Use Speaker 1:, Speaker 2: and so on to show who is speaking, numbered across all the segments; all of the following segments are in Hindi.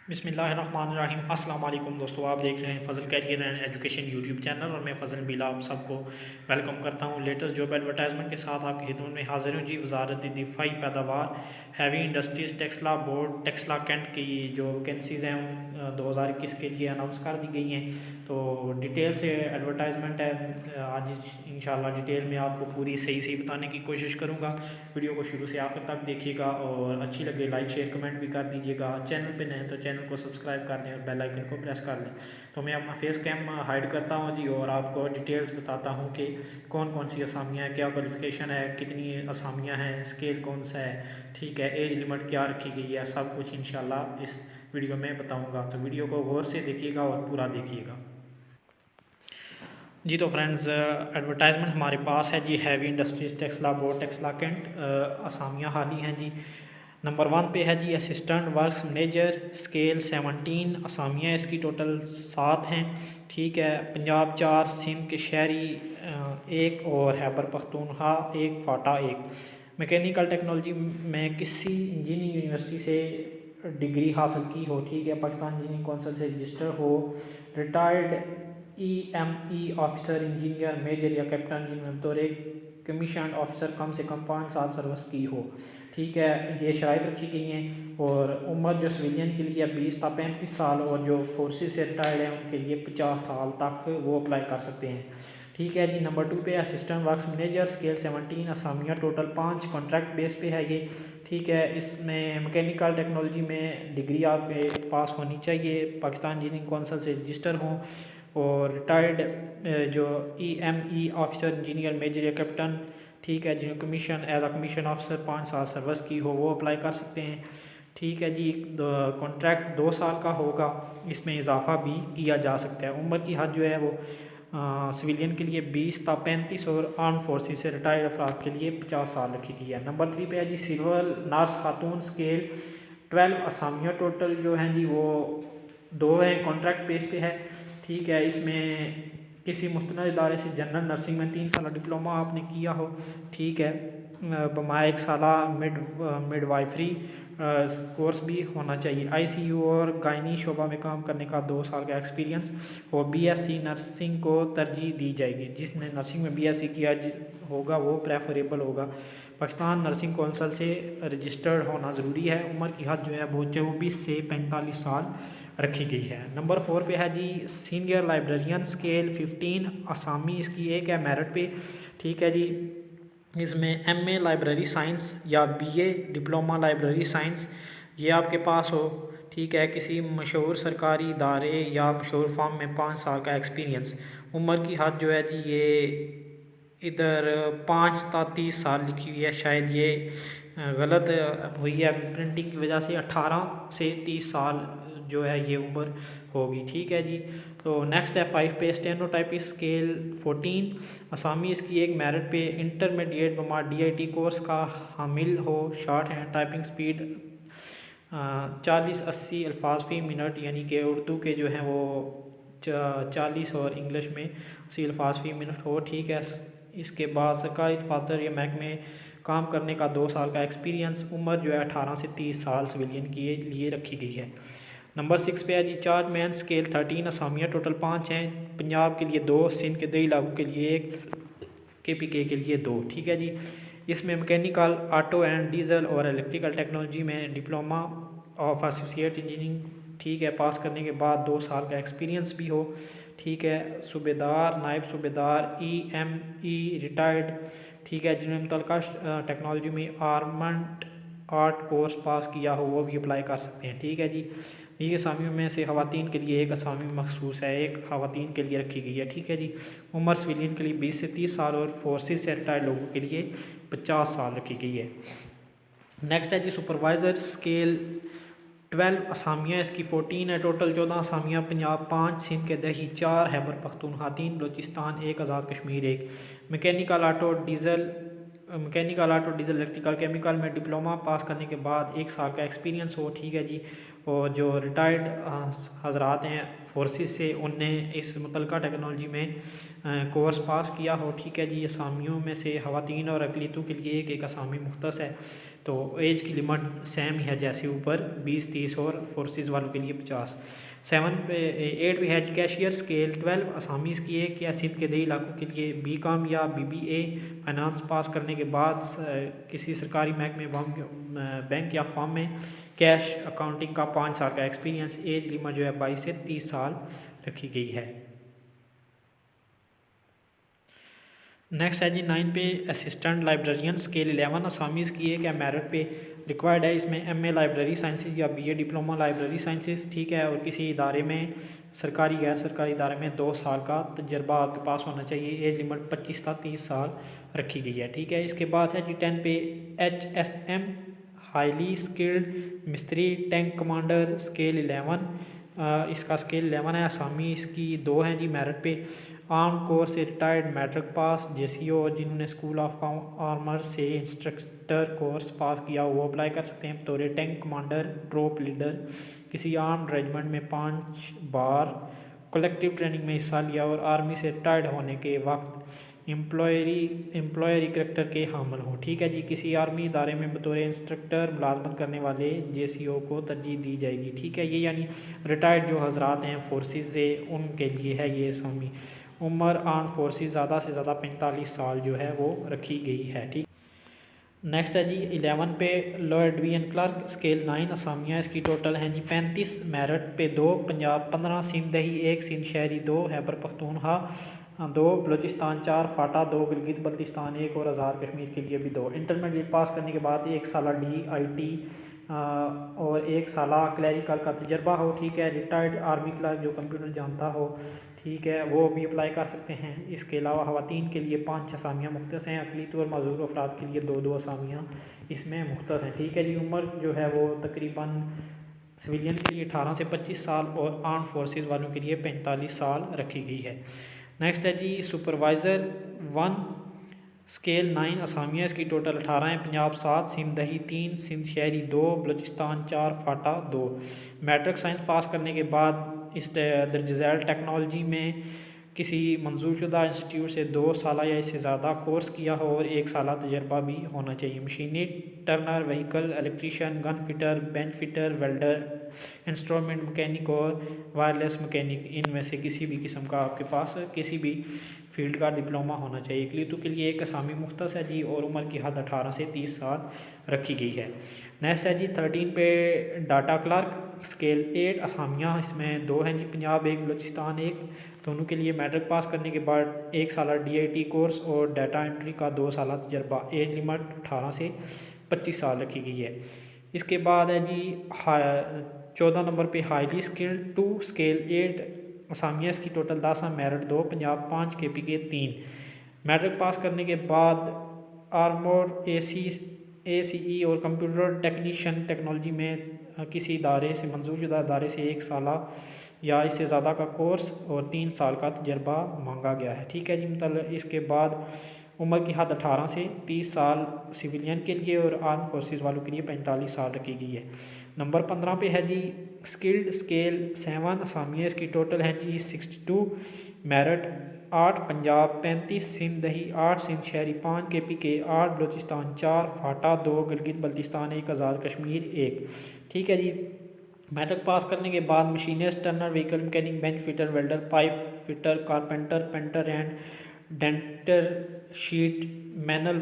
Speaker 1: बिस्मिल्लाहिर्रहमानिर्रहीम। अस्सलाम वालेकुम दोस्तों, आप देख रहे हैं Fazal career and education YouTube channel और मैं फ़ज़ल बिला आप सबको वेलकम करता हूं। लेटेस्ट जॉब एडवर्टाइजमेंट के साथ आपकी खिदमत में हाजिर हूं जी। वजारत दिफाई पैदावार heavy industries Taxila board Taxila cantt की जो वैकेंसीज़ हैं 2021 के लिए अनाउंस कर दी गई हैं। तो डिटेल से एडवर्टाइजमेंट है, आज इंशाल्लाह डिटेल में आपको पूरी सही बताने की कोशिश करूँगा। वीडियो को शुरू से आखिर तक देखिएगा और अच्छी लगे लाइक शेयर कमेंट भी कर दीजिएगा। चैनल पे नए हैं तो चैनल को सब्सक्राइब कर लें और बेल आइकन को प्रेस कर लें। तो मैं अपना फेस कैम हाइड करता हूँ जी और आपको डिटेल्स बताता हूँ कि कौन कौन सी असामियाँ हैं, क्या क्वालिफिकेशन है, कितनी असामियाँ हैं, स्केल कौन सा है, ठीक है, एज लिमिट क्या रखी गई है, सब कुछ इंशाल्लाह इस वीडियो में बताऊँगा। तो वीडियो को गौर से देखिएगा और पूरा देखिएगा जी। तो फ्रेंड्स, एडवर्टाइजमेंट हमारे पास है जी। Heavy industries Taxila board Taxila cantt, असामियाँ हाली हैं जी। नंबर 1 पे है जी असिस्टेंट वर्क्स मैनेजर, स्केल 17, असामियाँ इसकी टोटल 7 हैं, ठीक है। पंजाब 4, सिंध के शहरी 1 और खैबर पख्तूनख्वा 1, फाटा 1। मैकेनिकल टेक्नोलॉजी में किसी इंजीनियरिंग यूनिवर्सिटी से डिग्री हासिल की हो, ठीक है, पाकिस्तान इंजीनियरिंग कौंसिल से रजिस्टर हो, retired EME officer engineer major या कैप्टन इंजीनियर बतौर एक कमीशन ऑफिसर कम से कम 5 साल सर्विस की हो, ठीक है। ये शराइत रखी गई हैं। और उम्र जो सिविलियन के लिए 20 था 35 साल और जो फोर्सेस से रिटायर्ड हैं उनके लिए 50 साल तक वो अप्लाई कर सकते हैं, ठीक है जी। नंबर 2 पे असिस्टेंट वर्क्स मैनेजर, स्केल 17, असामियाँ टोटल 5, कॉन्ट्रैक्ट बेस पे है ये, ठीक है। इसमें मैकेनिकल टेक्नोलॉजी में डिग्री आपके पास होनी चाहिए, पाकिस्तान इंजीनियरिंग कौंसिल से रजिस्टर हों और रिटायर्ड जो EME ऑफिसर इंजीनियर मेजर या कैप्टन, ठीक है, जिन्हें commission as a commission officer 5 साल सर्विस की हो वो अप्लाई कर सकते हैं, ठीक है जी। कॉन्ट्रैक्ट 2 साल का होगा, इसमें इजाफा भी किया जा सकता है। उम्र की हद जो है वो सिविलियन के लिए 20 था 35 और आर्म फोर्सेस से रिटायर्ड अफराद के लिए 50 साल रखी गई है। नंबर 3 पे है जी सिविल नर्स खातून, स्केल 12, असामियाँ टोटल जो हैं जी वो 2 हैं, कॉन्ट्रैक्ट बेस पे है, ठीक है। इसमें किसी मुस्तनद इदारे से जनरल नर्सिंग में 3 साल डिप्लोमा आपने किया हो, ठीक है, बमाए 1 साल मिडवाइफरी कोर्स भी होना चाहिए। ICU और गायनी शोबा में काम करने का 2 साल का एक्सपीरियंस और BSc नर्सिंग को तरजीह दी जाएगी। जिसने नर्सिंग में BSc किया होगा वो प्रेफरेबल होगा। पाकिस्तान नर्सिंग कौंसिल से रजिस्टर्ड होना ज़रूरी है। उम्र की हद जो है वो 24 से 45 साल रखी गई है। नंबर 4 पे है जी सीनियर लाइब्रेरियन, स्केल 15, असामी इसकी एक है मेरिट पे, ठीक है जी। इसमें MA लाइब्रेरी साइंस या BA डिप्लोमा लाइब्रेरी साइंस ये आपके पास हो, ठीक है। किसी मशहूर सरकारी इदारे या मशहूर फॉर्म में 5 साल का एक्सपीरियंस। उम्र की हद जो है जी ये इधर 5 था 30 साल लिखी हुई है, शायद ये गलत हुई है प्रिंटिंग की वजह से। 18 से 30 साल जो है ये उम्र होगी, ठीक है जी। तो नेक्स्ट है 5 पे स्टेनोटाइपिक, स्केल 14, असामी इसकी एक मेरिट पे इंटरमीडिएट बमा DIT कोर्स का हामिल हो, शॉर्ट हैंड टाइपिंग स्पीड 40-80 अल्फाज फ़ी मिनट, यानी कि उर्दू के जो हैं वो 40 और इंग्लिश में 80 अल्फाज फ़ी मिनट हो, ठीक है। इसके बाद सरकारी दफातर या महकमे काम करने का 2 साल का एक्सपीरियंस। उम्र जो है 18 से 30 साल सिविलियन के लिए रखी गई है। नंबर 6 पे है जी चार्ज मैन, स्केल 13, असामियाँ टोटल 5 हैं, पंजाब के लिए 2, सिंध के दही लागू के लिए 1, KPK के लिए 2, ठीक है जी। इसमें मैकेनिकल ऑटो एंड डीजल और इलेक्ट्रिकल टेक्नोलॉजी में डिप्लोमा ऑफ एसोसिएट इंजीनियरिंग, ठीक है, पास करने के बाद 2 साल का एक्सपीरियंस भी हो, ठीक है। सूबेदार नायब सूबेदार EME रिटायर्ड, ठीक है, जिन्होंने मुतल्लिका टेक्नोलॉजी में आर्मड आर्ट कोर्स पास किया हो वो भी अप्लाई कर सकते हैं, ठीक है जी। ये असामियों में से ख़वातीन के लिए एक असामी मखसूस है, एक ख़वातीन के लिए रखी गई है, ठीक है जी। उम्र सिविलियन के लिए 20 से 30 साल और फोर्सेस से रिटायर्ड लोगों के लिए 50 साल रखी गई है। नेक्स्ट है जी सुपरवाइज़र, स्केल 12, असामियाँ इसकी 14 है, टोटल 14 असामियाँ, पंजाब 5, सिंध के दही 4, Khyber Pakhtunkhwa 3, Balochistan 1, Azad Kashmir 1। Mechanical auto diesel electrical chemical में डिप्लोमा पास करने के बाद 1 साल का एक्सपीरियंस हो, ठीक है जी। और जो रिटायर्ड हजरात हैं फोर्सेस से उनने इस मुतल्लिका टेक्नोलॉजी में कोर्स पास किया हो, ठीक है जी। असामियों में से ख़वातीन और अक़लियतों के लिए एक असामी मुख्तस है, तो एज की लिमिट सेम ही है जैसे ऊपर 20, 30 और फोर्सेस वालों के लिए 50। 8 पे है कैशियर स्केल 12 असामीज़ की एक या सिंध के दही इलाकों के लिए BCom या BBA फाइनेंस पास करने के बाद किसी सरकारी महकमे बैंक या फॉर्म में कैश अकाउंटिंग का 5 साल का एक्सपीरियंस। एज लिमिट जो है 22 से 30 साल रखी गई है। नेक्स्ट है जी 9 पे असिस्टेंट लाइब्रेरियन स्केल 11 असामीज़ की एक मेरिट पे रिक्वायर्ड है। इसमें MA लाइब्रेरी साइंसेज या BA डिप्लोमा लाइब्रेरी साइंसेज, ठीक है। और किसी इदारे में सरकारी गैर सरकारी इदारे में 2 साल का तजर्बा आपके पास होना चाहिए। एज लिमिट 25 से 30 साल रखी गई है, ठीक है। इसके बाद है जी 10 पे HSM हाईली स्किल्ड मिस्त्री टैंक कमांडर स्केल 11। इसका स्केल 11 है। असामी इसकी 2 हैं जी मेरिट पे। आर्म कोर्स से रिटायर्ड मैट्रिक पास JCO जिन्होंने स्कूल ऑफ आर्मर से इंस्ट्रक्टर कोर्स पास किया वो अप्लाई कर सकते हैं। बतौर टैंक कमांडर ट्रोप लीडर किसी आर्म रेजिमेंट में 5 बार कलेक्टिव ट्रेनिंग में हिस्सा लिया और आर्मी से रिटायर्ड होने के वक्त एम्प्लॉयरी करेक्टर के हामिल हों, ठीक है जी। किसी आर्मी इदारे में बतौर इंस्ट्रक्टर मुलाजमत करने वाले JCO को तरजीह दी जाएगी, ठीक है। ये यानी रिटायर्ड जो हजरात हैं फोर्सेस से उनके लिए है ये असामी। उम्र आर्म फोर्सेस ज़्यादा से ज़्यादा 45 साल जो है वो रखी गई है, ठीक। नेक्स्ट है जी 11 पे लोअर डिवीजन क्लर्क स्केल 9 असामियाँ इसकी टोटल हैं जी 35। मेरिट पे 2 पंजाब 15, सिंध दही 1, सिंध शहरी 2, खैबर पख्तूनख्वा 2, बलूचिस्तान 4, फाटा 2, गिलगित बल्तिस्तान 1 और आज़ाद कश्मीर के लिए भी 2। इंटरमीडिएट पास करने के बाद 1 साल DIT और 1 साल क्लैरिकल का तजर्बा हो, ठीक है। रिटायर्ड आर्मी क्लर्क जो कंप्यूटर जानता हो, ठीक है, वो भी अप्लाई कर सकते हैं। इसके अलावा ख़वातीन के लिए 5 असामियाँ मुख्तस हैं। अक़लीती और मज़दूर अफराद के लिए 2 असामियाँ इसमें मुख्तस हैं, ठीक है जी। उम्र जो है वो तकरीबन सिविलियन के लिए 18 से 25 साल और आर्म फोर्सेस वालों के लिए 45 साल रखी गई है। नेक्स्ट है जी सुपरवाइज़र 1 स्केल 9 असामियाँ इसकी टोटल 18 हैं। पंजाब 7, सिंध दही 3, सिंध शहरी 2, बलूचिस्तान 4, फाटा 2। मैट्रिक साइंस पास करने के बाद इस दर्जैल टेक्नोलॉजी में किसी मंजूरशुदा इंस्टीट्यूट से 2 साल या इससे ज़्यादा कोर्स किया हो और 1 साल तजर्बा भी होना चाहिए। मशीनी Turner, vehicle electrician, gun fitter, bench fitter, welder, instrument mechanic और वायरलेस मैकेनिक, इनमें से किसी भी किस्म का आपके पास किसी भी फील्ड का डिप्लोमा होना चाहिए। इकलीतों के लिए 1 असामी मुख्तस है जी और उम्र की हद 18 से 30 साल रखी गई है। नेक्स्ट है जी 13 पे डाटा क्लर्क स्केल 8 असामियाँ इसमें 2 हैं जी पंजाब 1, बलूचिस्तान 1, दोनों के लिए मैट्रिक पास करने के बाद 1 साल DIT कोर्स और डाटा एंट्री का 2 साल तजर्बा। एज लिमिट 18 से 25 साल रखी गई है। इसके बाद है जी 14 नंबर पे हाईली स्किल्ड 2 स्केल 8 असामियाँ इसकी टोटल 10 हैं। Merit 2 Punjab 5, KPK 3। Matric pass करने के बाद आर्मोर ACE और कंप्यूटर टेक्नीशियन टेक्नोलॉजी में किसी इदारे से मंजूरशुदा इदारे से 1 साल या इससे ज़्यादा का कोर्स और 3 साल का तजर्बा मांगा गया है, ठीक है जी। मतलब इसके बाद उम्र की हद 18 से 30 साल सिविलियन के लिए और आर्म फोर्सेस वालों के लिए 45 साल रखी गई है। नंबर 15 पे है जी स्किल्ड स्केल 7 असामियाँ इसकी टोटल हैं जी 62। मेरिट 8 पंजाब 35, सिंध दही 8, सिंध शहरी 5, KPK 8, बलूचिस्तान 4, फाटा 2, गिलगित बल्तिस्तान 1, आज़ाद कश्मीर 1, ठीक है जी। मैट्रिक पास करने के बाद machinist Turner, vehicle mechanic, bench fitter, welder, pipe fitter, carpenter, painter and denter, sheet metal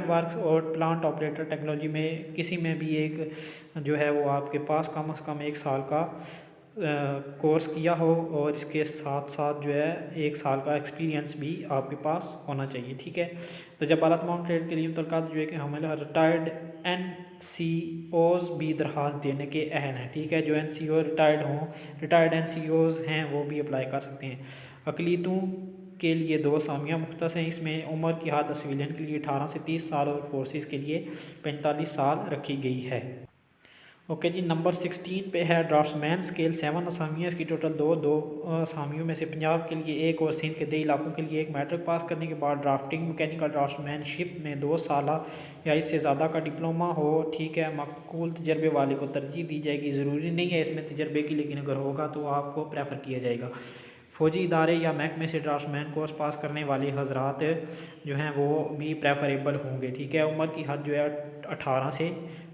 Speaker 1: works और प्लांट ऑपरेटर टेक्नोलॉजी में किसी में भी एक जो है वो आपके पास कम से कम 1 साल का कोर्स किया हो और इसके साथ साथ जो है 1 साल का एक्सपीरियंस भी आपके पास होना चाहिए, ठीक है। तो जब आला तमाम ट्रेड के लिए मुतलकात जो है कि हमें रिटायर्ड NCOs भी दरख्वास्त देने के अहल हैं, ठीक है। जो NCO रिटायर्ड NCOs हैं वो भी अप्लाई कर सकते हैं। अक़लीतों के लिए 2 असामियाँ मुख्तस हैं। इसमें उम्र की हद सिविलियन के लिए 18 से 30 साल और फोर्सेस के लिए 45 साल रखी गई है। ओके जी, नंबर 16 पे है ड्राफ्ट्समैन स्केल 7 असामियाँ इसकी टोटल 2 असामियों में से पंजाब के लिए 1 और सिंध के 2 इलाकों के लिए 1। मैट्रिक पास करने के बाद ड्राफ्टिंग मैकेनिकल ड्राफ्ट्समैनशिप में 2 साल या इससे ज़्यादा का डिप्लोमा हो, ठीक है। मकबूल तजर्बे वाले को तरजीह दी जाएगी। ज़रूरी नहीं है इसमें तजर्बे की, लेकिन अगर होगा तो आपको प्रेफर किया जाएगा। फ़ौजी इदारे या महकमे से ड्राफ्ट्समैन कोर्स पास करने वाले हजरात जो हैं वो भी प्रेफरेबल होंगे, ठीक है। उम्र की हद जो है 18 से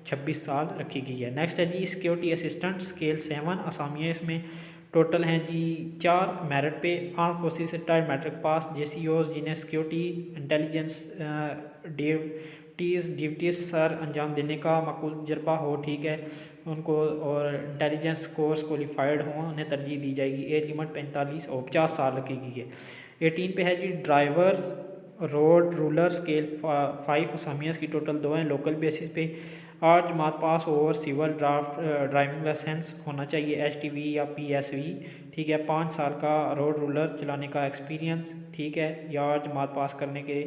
Speaker 1: 26 साल रखी गई है। नेक्स्ट है जी सिक्योरिटी असिस्टेंट स्केल 7, असामियाँ इसमें टोटल हैं जी 4 मेरिट पे। आर्म फोर्सेस से रिटायर्ड मैट्रिक पास JCOs जिन्हें सिक्योरिटी इंटेलिजेंस ड्यूटीज़ सर अंजाम देने का माकूल तजर्बा हो, ठीक है, उनको, और इंटेलिजेंस कोर्स क्वालिफाइड हों, उन्हें तरजीह दी जाएगी। एज लिमिट 45 और 50 साल रखी गई है। 18 पे है जी ड्राइवर रोड रूलर स्केल 5, असामियाँ की टोटल 2 हैं लोकल बेसिस पे। 8 जमात पास और सिविल ड्राइविंग लाइसेंस होना चाहिए HTV या PSV, ठीक है। 5 साल का रोड रूलर चलाने का एक्सपीरियंस, ठीक है। या 8 जमात पास करने के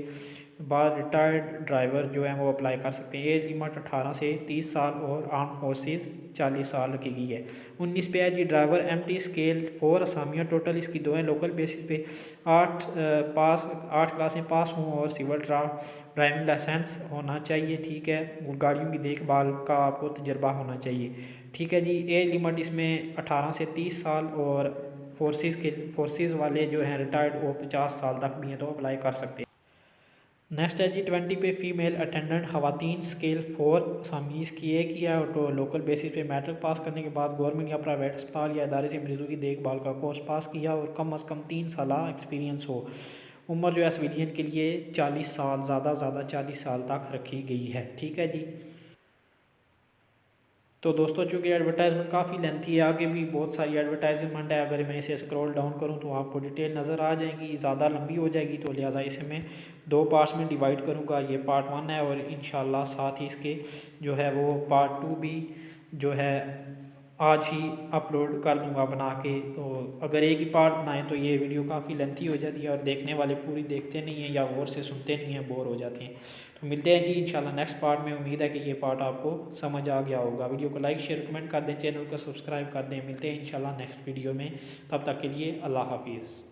Speaker 1: बाद रिटायर्ड ड्राइवर जो हैं वो अप्लाई कर सकते हैं। एज लिमिट 18 से 30 साल और आर्म फोर्सेस 40 साल रखी गई है। 19 पे है जी ड्राइवर MT स्केल 4, असामियाँ टोटल इसकी 2 हैं लोकल बेसिस पे। 8 क्लासें पास हों और सिविल ड्राइविंग लाइसेंस होना चाहिए, ठीक है। गाड़ियों की देखभाल का आपको तजर्बा होना चाहिए, ठीक है जी। एज लिमिट इसमें 18 से 30 साल और फोर्सेस वाले जो हैं रिटायर्ड वो 50 साल तक भी हैं तो अप्लाई कर सकते हैं। नेक्स्ट है जी 20 पे फीमेल अटेंडेंट खवातीन स्केल 4, असामीज़ की एक ही है तो लोकल बेसिस पे मैट्रिक पास करने के बाद गवर्नमेंट या प्राइवेट अस्पताल या इदारे से मरीजों की देखभाल का कोर्स पास किया और कम अज़ कम 3 साल एक्सपीरियंस हो। उम्र जो है सिविलियन के लिए 40 साल, ज़्यादा 40 साल तक रखी गई है, ठीक है जी। तो दोस्तों चूँकि एडवर्टाइजमेंट काफ़ी लेंथी है, आगे भी बहुत सारी एडवर्टाइजमेंट है, अगर मैं इसे स्क्रॉल डाउन करूँ तो आपको डिटेल नज़र आ जाएंगी, ज़्यादा लंबी हो जाएगी, तो लिहाजा इसे मैं 2 पार्ट्स में डिवाइड करूँगा। ये पार्ट 1 है और इंशाल्लाह साथ ही इसके जो है वो पार्ट 2 भी जो है आज ही अपलोड कर दूंगा बना के। तो अगर एक ही पार्ट बनाएं तो ये वीडियो काफ़ी लेंथी हो जाती है और देखने वाले पूरी देखते नहीं हैं या गौर से सुनते नहीं हैं, बोर हो जाते हैं। तो मिलते हैं जी इंशाल्लाह नेक्स्ट पार्ट में। उम्मीद है कि ये पार्ट आपको समझ आ गया होगा। वीडियो को लाइक शेयर कमेंट कर दें, चैनल को सब्सक्राइब कर दें। मिलते हैं इंशाल्लाह नेक्स्ट वीडियो में, तब तक के लिए अल्लाह हाफिज़।